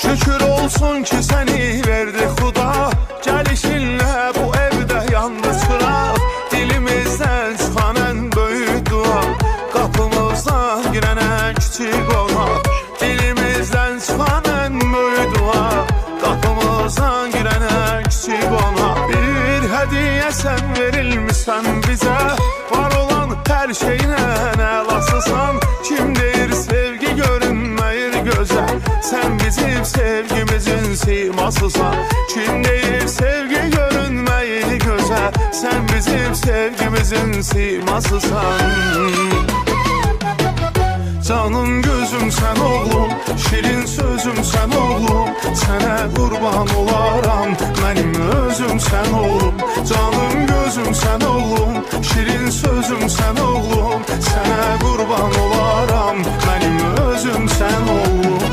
Şükür olsun ki seni verdi Xuda, gelişinle bu evde yandı çıra. Dilimizden çıkan en büyük dua, kapımızdan giren en küçük olmak. Dilimizden çıkan en büyük dua, kapımızdan giren en küçük olmak. Bir hediye sen verilmişsen bize, var olan her şeyine elasısan. Kim deyir sevgi görünmeyir göze, sen bizim sevgimizin simasısan. Kim deyir sevgi görünmeyir göze, sen bizim sevgimizin simasısan. Canım gözüm sen oğlum, şirin sözüm sen oğlum. Sənə qurban olaram, mənim özüm sen oğlum. Canım gözüm sen oğlum, şirin sözüm sen oğlum. Sənə qurban olaram, mənim özüm sen oğlum.